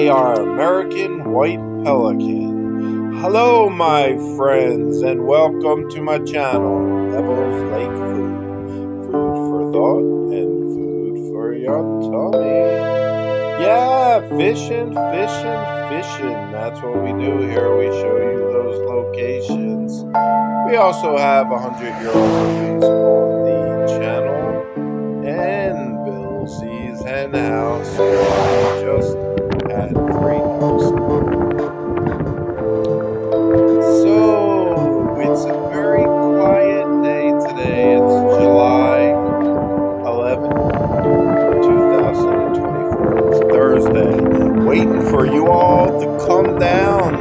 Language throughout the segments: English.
They are American white pelican. Hello, my friends, and welcome to my channel, Devil's Lake Food. Food for thought and food for your tummy. Yeah, fishing. That's what we do here. We show you those locations. We also have 100-year-old movies on the channel. And Bill C's Hen House. Just had 3 ducks. So, it's a very quiet day today. It's July 11, 2024. It's Thursday. Waiting for you all to come down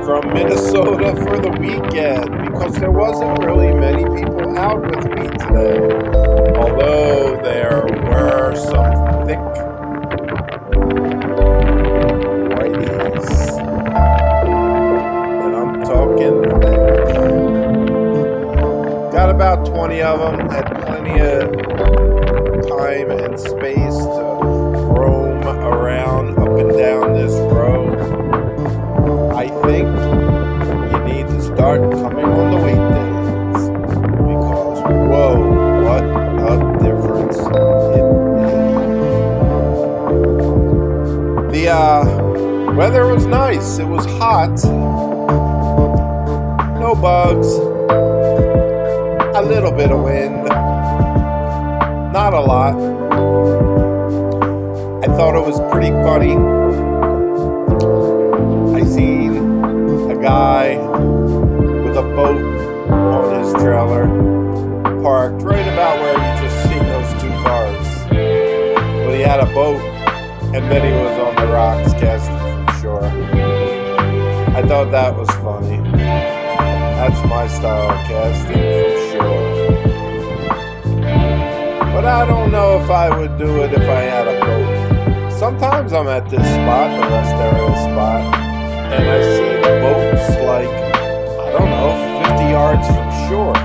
from Minnesota for the weekend because there wasn't really many people out with me today. Although there were some thick whiteys. And I'm talking thick. Got about 20 of them. Had plenty of time and space to roam around up and down this road. I think you need to start coming on the weekdays because, whoa, what a difference it made. The weather was nice. It was hot. No bugs. A little bit of wind. Not a lot. I thought it was pretty funny. I seen a guy with a boat on his trailer parked right about where you just seen those 2 cars. But he had a boat and then he was on the rocks casting from shore. I thought that was funny. That's my style of casting from shore. But I don't know if I would do it if I had a boat. Sometimes I'm at this spot, the rest area spot, and I see the boats like, I don't know, 50 yards from shore.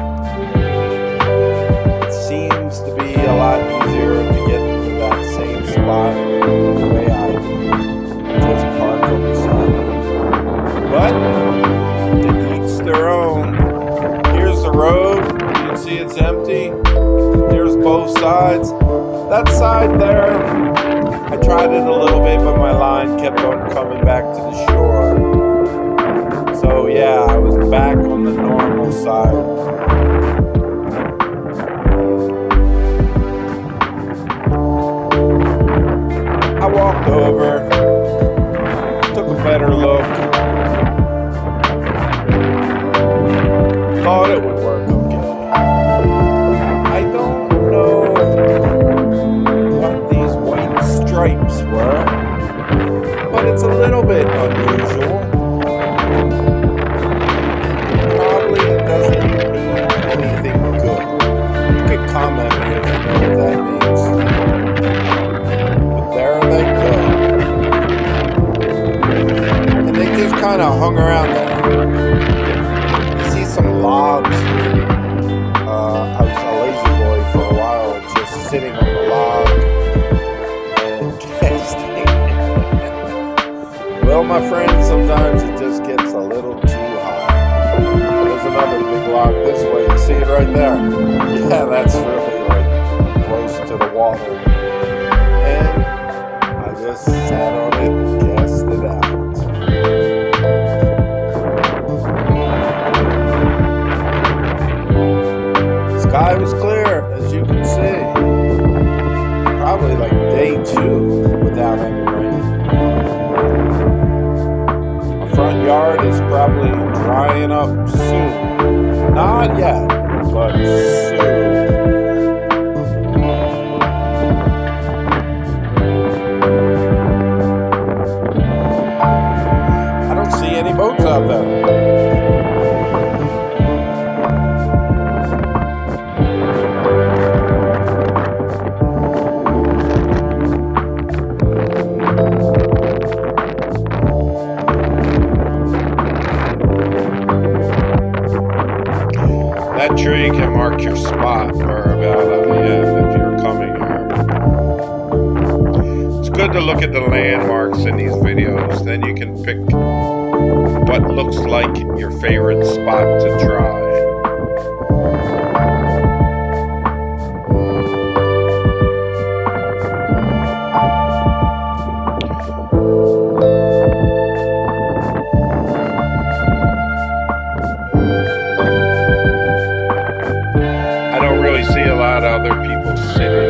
It seems to be a lot easier to get to that same spot the way I do. Just park on the side. But to each their own. Here's the road. You can see it's empty. Here's both sides. That side there, I tried it a little bit, but my line kept on coming back to the shore. So yeah, I was back on the normal side. I walked over, took a better look, thought it would work okay. I don't know what these white stripes were, but it's a little bit unusual. It probably doesn't mean anything good. You could comment me if you know what that means. But there they go. And they just kind of hung around there. You see some logs here. I was a lazy boy for a while, just sitting on the log and casting. Well, my friends, sometimes it just gets a little too high. There's another big log this way. You see it right there? Yeah, that's really like close to the water. And I just sat on it and cast it out. Sky was clear, as you can see. Probably like day 2 without any rain. My front yard is probably drying up soon. Not yet, but soon. I don't see any boats out there. That tree can mark your spot for about I am if you're coming here. It's good good to look at the landmarks in these videos. Then you can pick what looks like your favorite spot to try. I don't really see a lot of other people sitting